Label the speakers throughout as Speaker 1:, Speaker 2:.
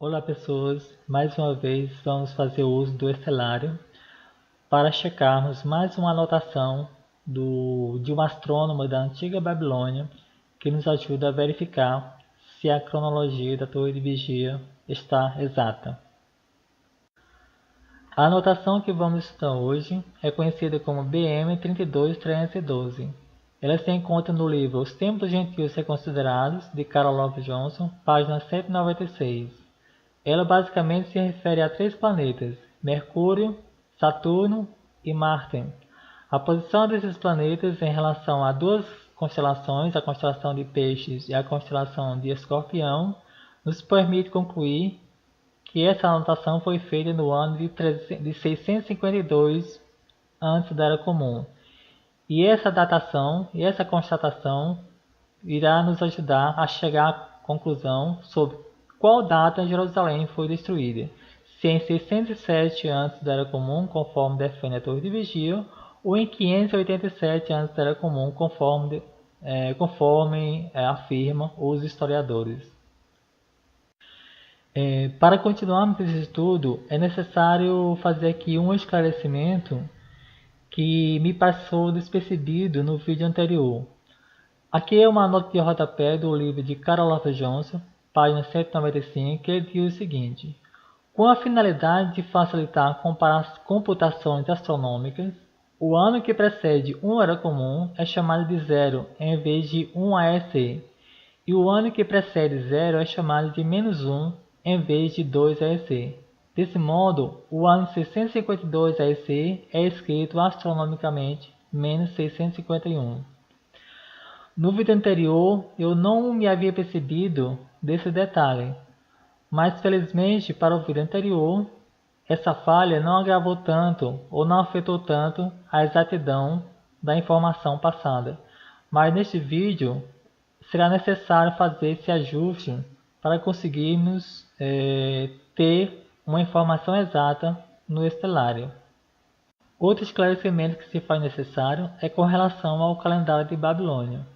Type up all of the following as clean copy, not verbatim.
Speaker 1: Olá pessoas, mais uma vez vamos fazer uso do estelário para checarmos mais uma anotação de um astrônomo da antiga Babilônia que nos ajuda a verificar se a cronologia da torre de vigia está exata. A anotação que vamos estudar hoje é conhecida como BM 32312. Ela se encontra no livro Os Tempos Gentios Reconsiderados, de Carol Love Johnson, página 196. Ela basicamente se refere a três planetas, Mercúrio, Saturno e Marte. A posição desses planetas em relação a duas constelações, a constelação de Peixes e a constelação de Escorpião, nos permite concluir que essa anotação foi feita no ano de 652 antes da Era Comum. E essa datação e essa constatação irá nos ajudar a chegar à conclusão sobre qual data Jerusalém foi destruída, se em 607 antes da Era Comum, conforme defende a Torre de Vigia, ou em 587 antes da Era Comum, conforme afirmam os historiadores. Para continuarmos esse estudo, é necessário fazer aqui um esclarecimento que me passou despercebido no vídeo anterior. Aqui é uma nota de rodapé do livro de Carol Love Johnson, página 195, que ele diz o seguinte: com a finalidade de facilitar computações astronômicas, o ano que precede uma era comum é chamado de zero em vez de 1 AEC, e o ano que precede zero é chamado de menos 1 em vez de 2 AEC. Desse modo, o ano 652 AEC é escrito astronomicamente menos 651. No vídeo anterior, eu não me havia percebido desse detalhe, mas felizmente para o vídeo anterior, essa falha não agravou tanto ou não afetou tanto a exatidão da informação passada. Mas neste vídeo, será necessário fazer esse ajuste para conseguirmos ter uma informação exata no estelário. Outro esclarecimento que se faz necessário é com relação ao calendário de Babilônia.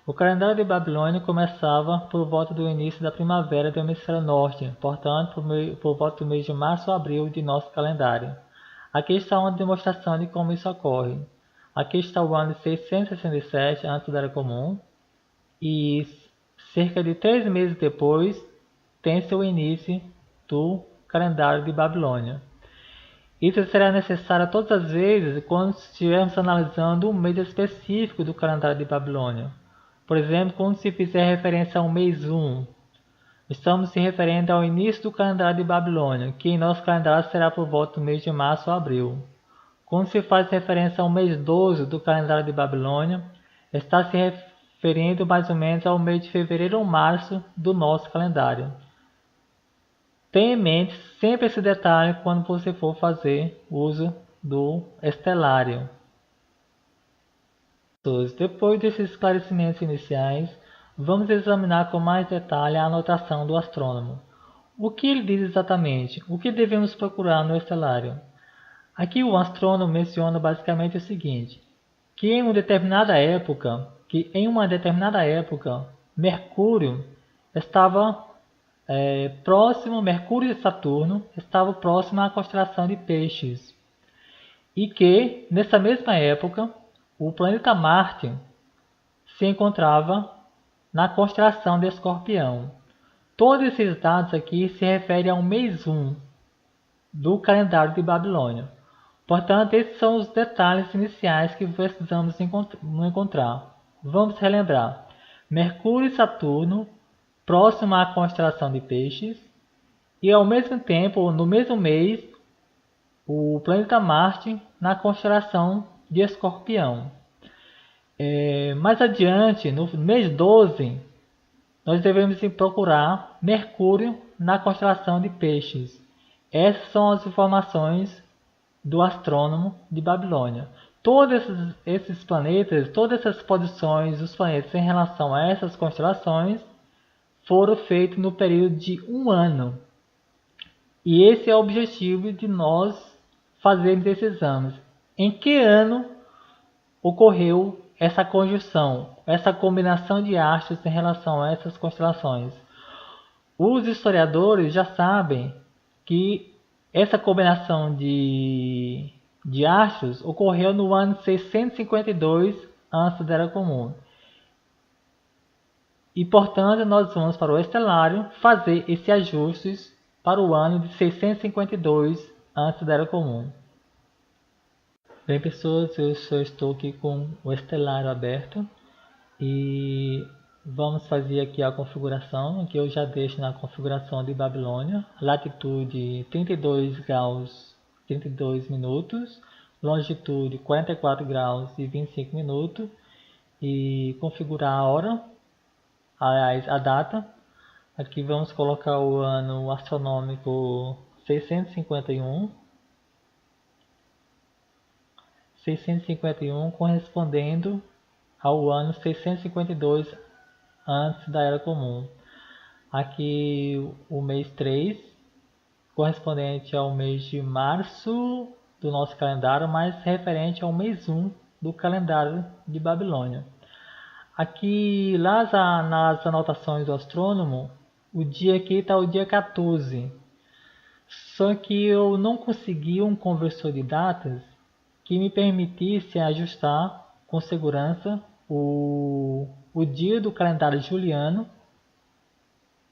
Speaker 1: O calendário de Babilônia começava por volta do início da primavera do hemisfério norte, portanto, por volta do mês de março ou abril de nosso calendário. Aqui está uma demonstração de como isso ocorre. Aqui está o ano de 667 a.C. da Era Comum, e cerca de 3 meses depois tem-se o início do calendário de Babilônia. Isso será necessário todas as vezes quando estivermos analisando um mês específico do calendário de Babilônia. Por exemplo, quando se fizer referência ao mês 1, estamos se referindo ao início do calendário de Babilônia, que em nosso calendário será por volta do mês de março ou abril. Quando se faz referência ao mês 12 do calendário de Babilônia, está se referindo mais ou menos ao mês de fevereiro ou março do nosso calendário. Tenha em mente sempre esse detalhe quando você for fazer uso do estelário. Depois desses esclarecimentos iniciais, vamos examinar com mais detalhe a anotação do astrônomo. O que ele diz exatamente? O que devemos procurar no estelário? Aqui o astrônomo menciona basicamente o seguinte, que em uma determinada época, Mercúrio estava próximo, Mercúrio e Saturno estavam próximos à constelação de Peixes, e que nessa mesma época o planeta Marte se encontrava na constelação de Escorpião. Todos esses dados aqui se referem ao mês 1 do calendário de Babilônia. Portanto, esses são os detalhes iniciais que precisamos encontrar. Vamos relembrar. Mercúrio e Saturno próximo à constelação de Peixes, e ao mesmo tempo, no mesmo mês, o planeta Marte na constelação de Escorpião. Mais adiante, no mês 12, nós devemos procurar Mercúrio na constelação de Peixes. Essas são as informações do astrônomo de Babilônia. Todos esses planetas, todas essas posições dos planetas em relação a essas constelações foram feitos no período de um ano. E esse é o objetivo de nós fazermos esses exames. Em que ano ocorreu essa conjunção, essa combinação de astros em relação a essas constelações? Os historiadores já sabem que essa combinação de astros ocorreu no ano 652 antes da Era Comum. E, portanto, nós vamos para o estelário fazer esses ajustes para o ano de 652 antes da Era Comum. Bem, pessoas, eu só estou aqui com o estelário aberto e vamos fazer aqui a configuração, que eu já deixo na configuração de Babilônia, latitude 32 graus 32 minutos, longitude 44 graus e 25 minutos, e configurar a hora, aliás, a data. Aqui vamos colocar o ano astronômico 651, correspondendo ao ano 652 antes da Era Comum. Aqui o mês 3, correspondente ao mês de março do nosso calendário, mas referente ao mês 1 do calendário de Babilônia. Aqui nas anotações do astrônomo, o dia aqui está o dia 14. Só que eu não consegui um conversor de datas que me permitisse ajustar com segurança o dia do calendário juliano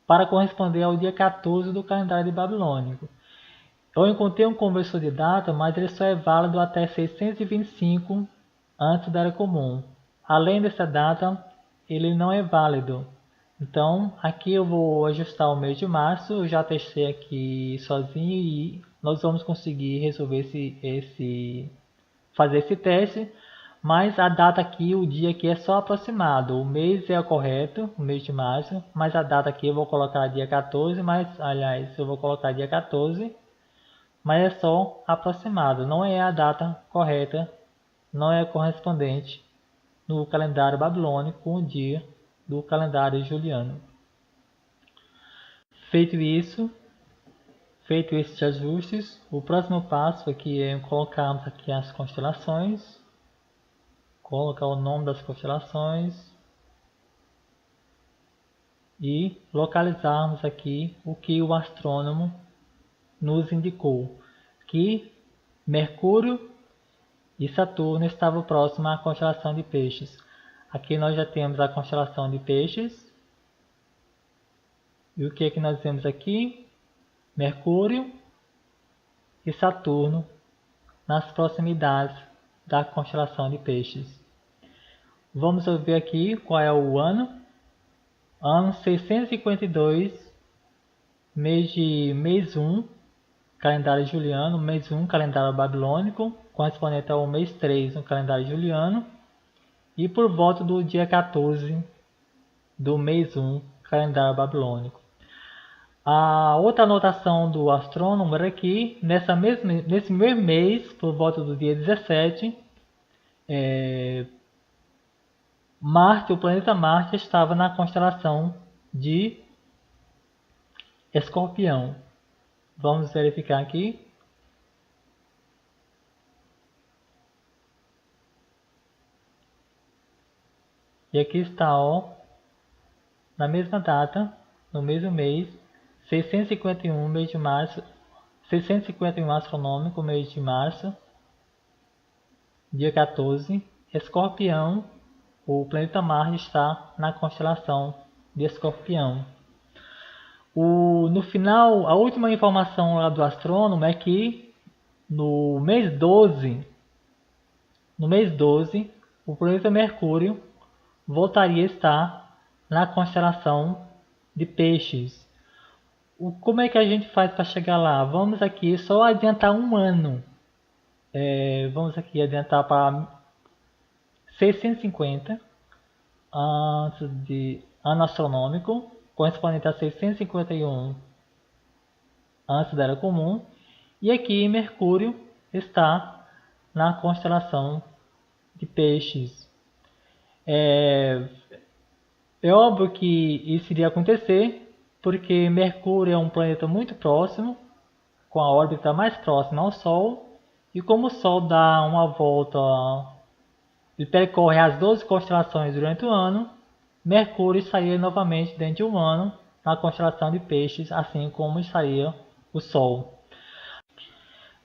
Speaker 1: para corresponder ao dia 14 do calendário babilônico. Eu encontrei um conversor de data, mas ele só é válido até 625 antes da Era Comum. Além dessa data, ele não é válido. Então, aqui eu vou ajustar o mês de março. Eu já testei aqui sozinho e nós vamos conseguir resolver fazer esse teste. Mas a data aqui, o dia aqui é só aproximado. O mês é o correto, o mês de março, mas a data aqui eu vou colocar dia 14, aliás, eu vou colocar dia 14, mas é só aproximado, não é a data correta, não é correspondente no calendário babilônico com o dia do calendário juliano. Feito esses ajustes, o próximo passo aqui é colocarmos aqui as constelações, colocar o nome das constelações e localizarmos aqui o que o astrônomo nos indicou, que Mercúrio e Saturno estavam próximos à constelação de Peixes. Aqui nós já temos a constelação de Peixes. E o que é que nós vemos aqui? Mercúrio e Saturno nas proximidades da constelação de Peixes. Vamos ver aqui qual é o ano. Ano 652, mês 1, calendário juliano, mês 1, calendário babilônico, correspondente ao mês 3 no calendário juliano, e por volta do dia 14 do mês 1, calendário babilônico. A outra anotação do astrônomo era que nesse mesmo mês, por volta do dia 17, o planeta Marte estava na constelação de Escorpião. Vamos verificar aqui. E aqui está, na mesma data, no mesmo mês, 651, mês de março, 651 astronômico, mês de março, dia 14, Escorpião, o planeta Marte está na constelação de Escorpião. No final, a última informação lá do astrônomo é que no mês 12, o planeta Mercúrio voltaria a estar na constelação de Peixes. Como é que a gente faz para chegar lá? Vamos aqui só adiantar um ano. Vamos aqui adiantar para 650 antes de ano astronômico, correspondente a 651 antes da Era Comum. E aqui Mercúrio está na constelação de Peixes. É óbvio que isso iria acontecer, porque Mercúrio é um planeta muito próximo, com a órbita mais próxima ao Sol, e como o Sol dá uma volta, ele percorre as 12 constelações durante o ano, Mercúrio sairia novamente dentro de um ano na constelação de Peixes, assim como estaria o Sol.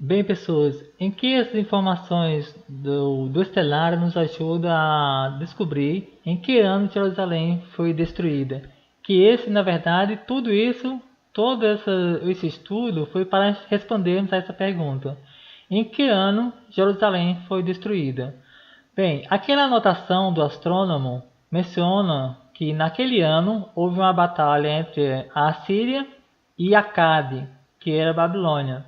Speaker 1: Bem, pessoas, em que essas informações do estelário nos ajudam a descobrir em que ano Jerusalém foi destruída. Que esse, na verdade, todo esse estudo foi para respondermos a essa pergunta. Em que ano Jerusalém foi destruída? Bem, aquela anotação do astrônomo menciona que naquele ano houve uma batalha entre a Assíria e Acade, que era a Babilônia.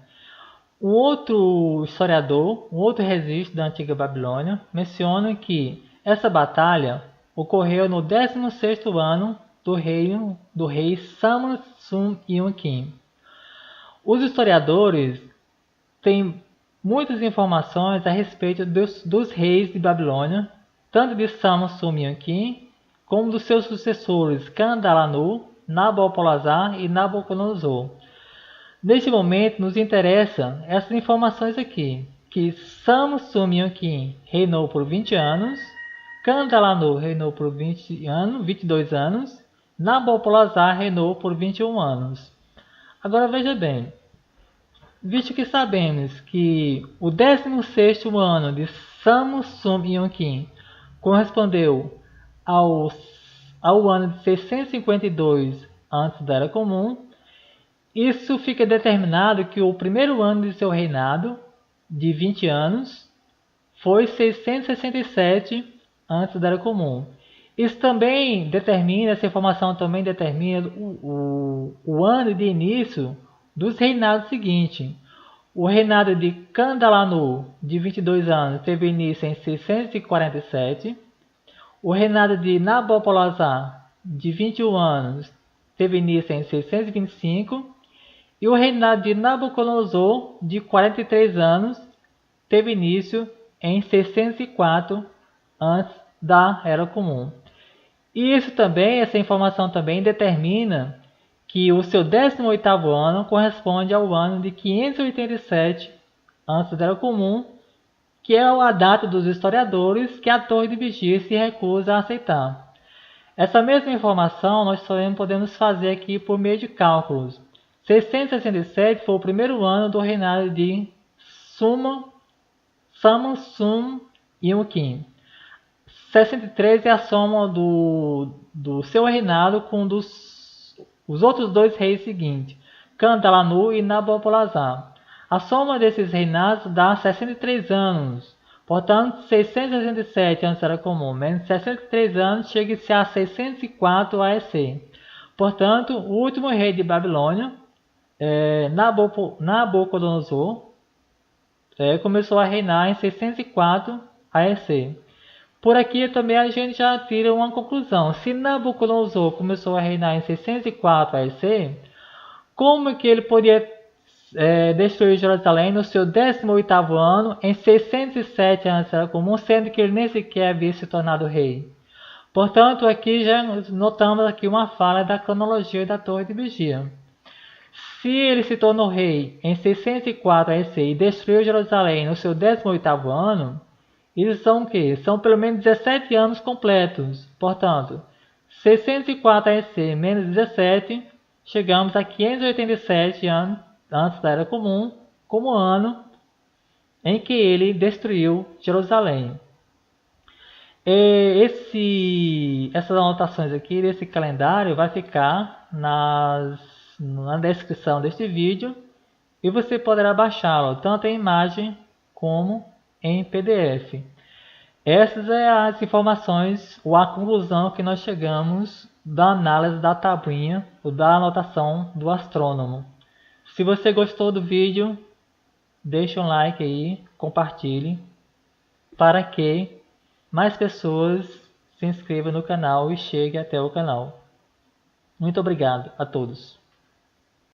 Speaker 1: Um outro historiador, um outro registro da antiga Babilônia, menciona que essa batalha ocorreu no 16º ano do reino do rei Samsun-ilkim. Os historiadores têm muitas informações a respeito dos reis de Babilônia, tanto de Samsun-ilkim como dos seus sucessores Kandalanu, Nabopolassar e Nabucodonosor. Neste momento, nos interessa essas informações aqui, que Samsun-ilkim reinou por 20 anos, Kandalanu reinou por 22 anos, Nabopolassar reinou por 21 anos. Agora veja bem, visto que sabemos que o 16º ano de Samsun-ilkim correspondeu ao ano de 652 a.C., da Era Comum, isso fica determinado que o primeiro ano de seu reinado, de 20 anos, foi 667 antes da Era Comum. Isso também determina, essa informação também determina o ano de início dos reinados seguintes. O reinado de Kandalanu, de 22 anos, teve início em 647. O reinado de Nabopolassar, de 21 anos, teve início em 625. E o reinado de Nabucodonosor, de 43 anos, teve início em 604 antes da Era Comum. E essa informação também determina que o seu 18º ano corresponde ao ano de 587 antes da Era Comum, que é a data dos historiadores que a Torre de Vigia se recusa a aceitar. Essa mesma informação nós também podemos fazer aqui por meio de cálculos. 667 foi o primeiro ano do reinado de Samsun-ilkim. 63 é a soma do seu reinado com os outros dois reis seguintes, Kandalanu e Nabopolassar. A soma desses reinados dá 63 anos. Portanto, 667 antes era comum, menos 63 anos chega-se a 604 AEC. Portanto, o último rei de Babilônia, Nabucodonosor, começou a reinar em 604 AEC. Por aqui também a gente já tira uma conclusão. Se Nabucodonosor começou a reinar em 604 AEC, como que ele podia destruir Jerusalém no seu 18º ano, em 607 a.C., sendo que ele nem sequer havia se tornado rei? Portanto, aqui já notamos aqui uma falha da cronologia da Torre de Vigia. Se ele se tornou rei em 604 AEC e destruiu Jerusalém no seu 18º ano, eles são o quê? São pelo menos 17 anos completos. Portanto, 604 AEC menos 17, chegamos a 587 anos antes da Era Comum, como ano em que ele destruiu Jerusalém. Essas anotações aqui desse calendário vai ficar na descrição deste vídeo e você poderá baixá-lo tanto em imagem como em PDF. Essas são as informações ou a conclusão que nós chegamos da análise da tabuinha ou da anotação do astrônomo. Se você gostou do vídeo, deixe um like aí, compartilhe, para que mais pessoas se inscrevam no canal e cheguem até o canal. Muito obrigado a todos.